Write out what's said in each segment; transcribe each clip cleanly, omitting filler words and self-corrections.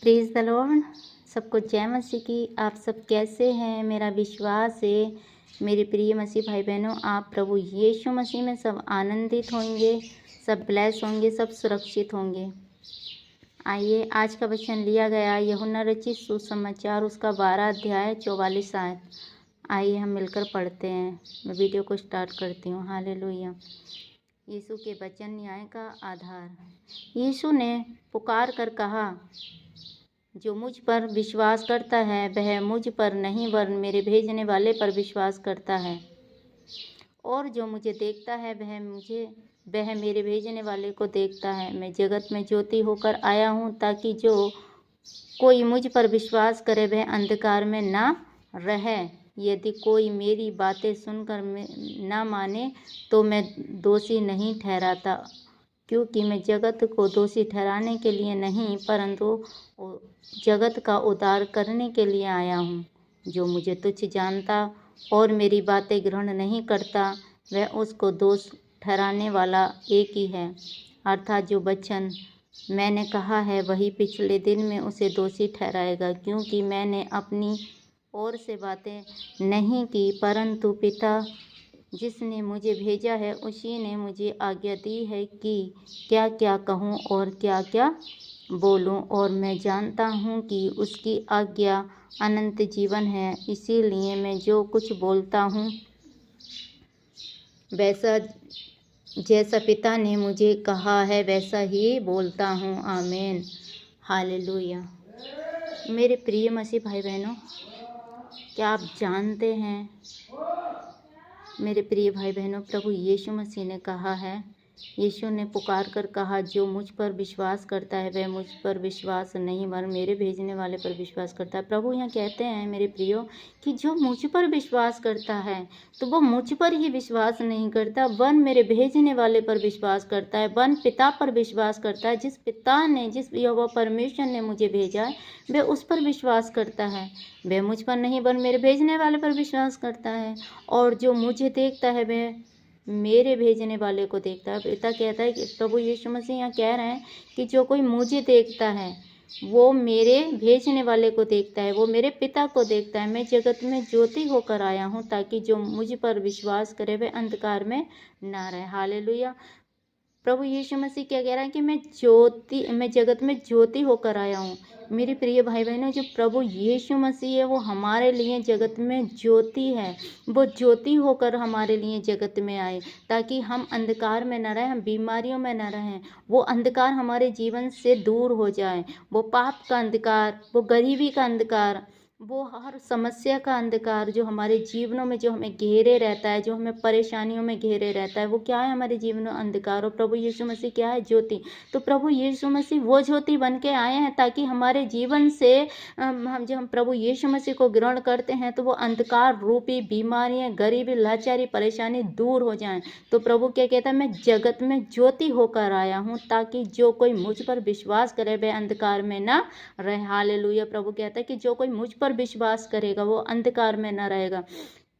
Praise the Lord. सबको जय मसीह की। आप सब कैसे हैं? मेरा विश्वास है मेरे प्रिय मसीह भाई बहनों, आप प्रभु यीशु मसीह में सब आनंदित होंगे, सब ब्लेस होंगे, सब सुरक्षित होंगे। आइए, आज का वचन लिया गया यूहन्ना रचित सुसमाचार उसका 12 अध्याय 44 आयत। आइए हम मिलकर पढ़ते हैं। मैं वीडियो को स्टार्ट करती हूँ। हालेलुया। यीशु के वचन न्याय का आधार। यीशु ने पुकार कर कहा, जो मुझ पर विश्वास करता है वह मुझ पर नहीं वरन मेरे भेजने वाले पर विश्वास करता है, और जो मुझे देखता है वह मेरे भेजने वाले को देखता है। मैं जगत में ज्योति होकर आया हूँ ताकि जो कोई मुझ पर विश्वास करे वह अंधकार में ना रहे। यदि कोई मेरी बातें सुनकर ना माने तो मैं दोषी नहीं ठहराता, क्योंकि मैं जगत को दोषी ठहराने के लिए नहीं परंतु जगत का उद्धार करने के लिए आया हूँ। जो मुझे तुच्छ जानता और मेरी बातें ग्रहण नहीं करता वह उसको दोष ठहराने वाला एक ही है, अर्थात जो वचन मैंने कहा है वही पिछले दिन में उसे दोषी ठहराएगा, क्योंकि मैंने अपनी ओर से बातें नहीं की परंतु पिता जिसने मुझे भेजा है उसी ने मुझे आज्ञा दी है कि क्या क्या कहूँ और क्या क्या बोलूँ, और मैं जानता हूँ कि उसकी आज्ञा अनंत जीवन है। इसीलिए मैं जो कुछ बोलता हूँ वैसा जैसा पिता ने मुझे कहा है वैसा ही बोलता हूँ। आमीन। हालेलुया। मेरे प्रिय मसीह भाई बहनों, क्या आप जानते हैं मेरे प्रिय भाई बहनों, प्रभु यीशु मसीह ने कहा है, यीशु ने पुकार कर कहा, जो मुझ पर विश्वास करता है वह मुझ पर विश्वास नहीं वरन मेरे भेजने वाले पर विश्वास करता है। प्रभु यहाँ कहते हैं मेरे प्रियो कि जो मुझ पर विश्वास करता है तो वो मुझ पर ही विश्वास नहीं करता वरन मेरे भेजने वाले पर विश्वास करता है, वरन पिता पर विश्वास करता है। जिस पिता ने, जिस यहोवा परमेश्वर ने मुझे भेजा है वह उस पर विश्वास करता है। वह मुझ पर नहीं वरन मेरे भेजने वाले पर विश्वास करता है, और जो मुझे देखता है वह मेरे भेजने वाले को देखता है। पिता कहता है कि प्रभु यीशु मसीह यहाँ कह रहे हैं कि जो कोई मुझे देखता है वो मेरे भेजने वाले को देखता है, वो मेरे पिता को देखता है। मैं जगत में ज्योति होकर आया हूँ ताकि जो मुझ पर विश्वास करे वह अंधकार में ना रहे। हालेलुया। प्रभु यीशु मसीह क्या कह रहा है कि मैं जगत में ज्योति होकर आया हूँ। मेरे प्रिय भाई बहनों, जो प्रभु यीशु मसीह है वो हमारे लिए जगत में ज्योति है। वो ज्योति होकर हमारे लिए जगत में आए ताकि हम अंधकार में न रहें, हम बीमारियों में न रहें। वो अंधकार हमारे जीवन से दूर हो जाए। वो पाप का अंधकार, वो गरीबी का अंधकार, वो हर समस्या का अंधकार जो हमारे जीवनों में जो हमें घेरे रहता है, जो हमें परेशानियों में घेरे रहता है, वो क्या है? हमारे जीवन में अंधकार। और प्रभु यीशु मसीह क्या है? ज्योति। तो प्रभु यीशु मसीह वो ज्योति बन के आए हैं ताकि हमारे जीवन से हम प्रभु यीशु मसीह को ग्रहण करते हैं तो वो अंधकार रूपी बीमारियां, गरीबी, लाचारी, परेशानी दूर हो जाएं। तो प्रभु क्या कहता है? मैं जगत में ज्योति होकर आया हूँ ताकि जो कोई मुझ पर विश्वास करे वह अंधकार में ना रहे। हालेलुया। प्रभु कहता है कि जो कोई मुझ पर विश्वास करेगा वो अंधकार में न रहेगा,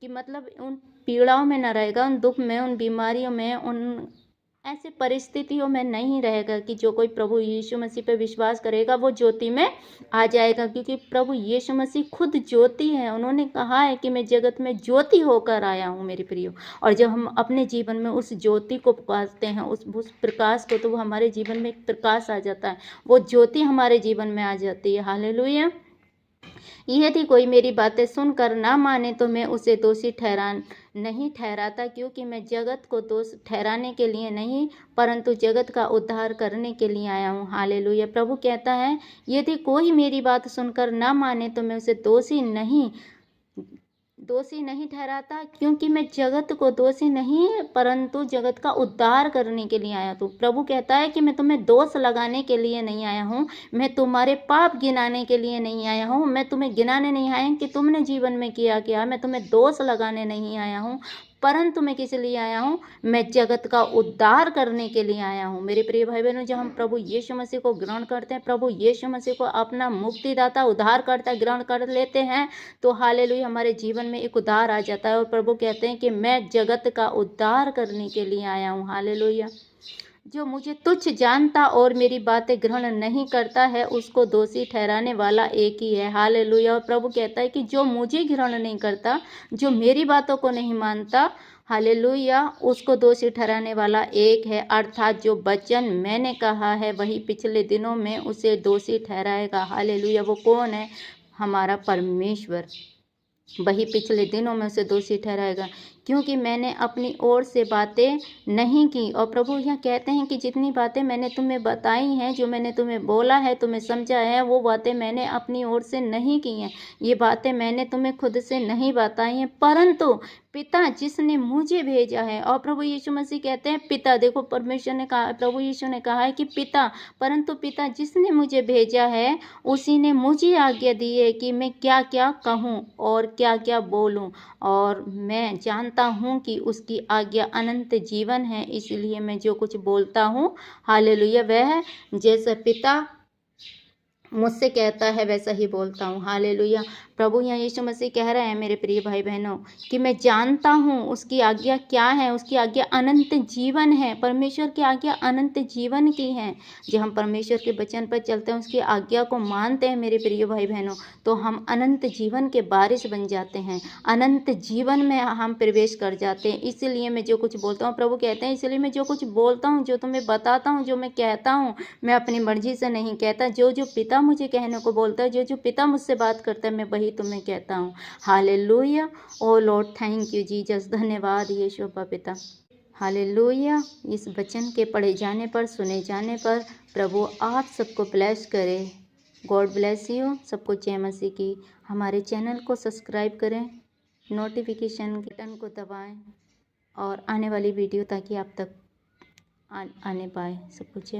कि मतलब उन पीड़ाओं में न रहेगा, उन दुख में, उन बीमारियों में, उन ऐसे परिस्थितियों में नहीं रहेगा। कि जो कोई प्रभु यीशु मसीह पे विश्वास करेगा वो ज्योति में आ जाएगा, क्योंकि प्रभु यीशु मसीह खुद ज्योति है। उन्होंने कहा है कि मैं जगत में ज्योति होकर आया हूँ मेरे प्रियो। और जब हम अपने जीवन में उस ज्योति को पुकारते हैं, उस प्रकाश को, तो वो हमारे जीवन में एक प्रकाश आ जाता है, वो ज्योति हमारे जीवन में आ जाती है। हालेलुया। यदि कोई मेरी बातें सुनकर ना माने तो मैं उसे दोषी नहीं ठहराता, क्योंकि मैं जगत को दोष ठहराने के लिए नहीं परंतु जगत का उद्धार करने के लिए आया हूँ। हालेलुया। प्रभु कहता है यदि कोई मेरी बात सुनकर ना माने तो मैं उसे दोषी नहीं ठहराता, क्योंकि मैं जगत को दोषी नहीं परंतु जगत का उद्धार करने के लिए आया। तो प्रभु कहता है कि मैं तुम्हें दोष लगाने के लिए नहीं आया हूँ, मैं तुम्हारे पाप गिनाने के लिए नहीं आया हूँ, मैं तुम्हें गिनाने नहीं आया कि तुमने जीवन में किया क्या, मैं तुम्हें दोष लगाने नहीं आया हूँ, परंतु मैं किस लिए आया हूँ? मैं जगत का उद्धार करने के लिए आया हूँ। मेरे प्रिय भाई बहनों, जब हम प्रभु यीशु मसीह को ग्रहण करते हैं, प्रभु यीशु मसीह को अपना मुक्तिदाता, उद्धार करता ग्रहण कर लेते हैं, तो हालेलुया हमारे जीवन में एक उद्धार आ जाता है। और प्रभु कहते हैं कि मैं जगत का उद्धार करने के लिए आया हूँ। हालेलुया। जो मुझे तुच्छ जानता और मेरी बातें ग्रहण नहीं करता है, उसको दोषी ठहराने वाला एक ही है। हालेलुया। और प्रभु कहता है कि जो मुझे ग्रहण नहीं करता, जो मेरी बातों को नहीं मानता, हालेलुया, उसको दोषी ठहराने वाला एक है, अर्थात जो वचन मैंने कहा है वही पिछले दिनों में उसे दोषी ठहराएगा। हालेलुया। वो कौन है? हमारा परमेश्वर। वही पिछले दिनों में उसे दोषी ठहराएगा, क्योंकि मैंने अपनी ओर से बातें नहीं की। और प्रभु यहाँ कहते हैं कि जितनी बातें मैंने तुम्हें बताई हैं, जो मैंने तुम्हें बोला है, तुम्हें समझाया है, वो बातें मैंने अपनी ओर से नहीं की हैं। ये बातें मैंने तुम्हें खुद से नहीं बताई हैं, परंतु पिता जिसने मुझे भेजा है। और प्रभु यीशु मसीह कहते हैं पिता। देखो, परमेश्वर ने कहा, प्रभु यीशु ने कहा है कि पिता, परंतु पिता जिसने मुझे भेजा है उसी ने मुझे आज्ञा दी है कि मैं क्या क्या कहूँ और क्या क्या बोलूँ। और मैं जानता हूँ कि उसकी आज्ञा अनंत जीवन है, इसलिए मैं जो कुछ बोलता हूँ, हालेलुया, वह जैसा पिता मुझसे कहता है वैसा ही बोलता हूँ। हालेलुया। प्रभु यहाँ यीशु मसीह कह रहे हैं मेरे प्रिय भाई बहनों कि मैं जानता हूँ उसकी आज्ञा क्या है। उसकी आज्ञा अनंत जीवन है। परमेश्वर की आज्ञा अनंत जीवन की है। जब हम परमेश्वर के वचन पर चलते हैं, उसकी आज्ञा को मानते हैं मेरे प्रिय भाई बहनों, तो हम अनंत जीवन के वारिस बन जाते हैं। अनंत जीवन में हम प्रवेश कर जाते हैं। इसलिए मैं जो कुछ बोलता हूँ, प्रभु कहते हैं, इसलिए मैं जो कुछ बोलता हूँ, जो तुम्हें बताता हूँ, जो मैं कहता हूँ, मैं अपनी मर्जी से नहीं कहता। जो जो पिता मुझे कहने को बोलता है, जो जो पिता मुझसे बात करता है, मैं वही तुम्हें कहता हूँ। Hallelujah. Oh lord, thank you Jesus. धन्यवाद यीशु अब्बा पिता। हालेलुया। इस वचन के पढ़े जाने पर, सुने जाने पर प्रभु आप सबको ब्लेस करे। God bless you. सबको जय मसीह की। हमारे चैनल को सब्सक्राइब करें, नोटिफिकेशन बटन को दबाएं और आने वाली वीडियो ताकि आप तक आने पाए। सबको जय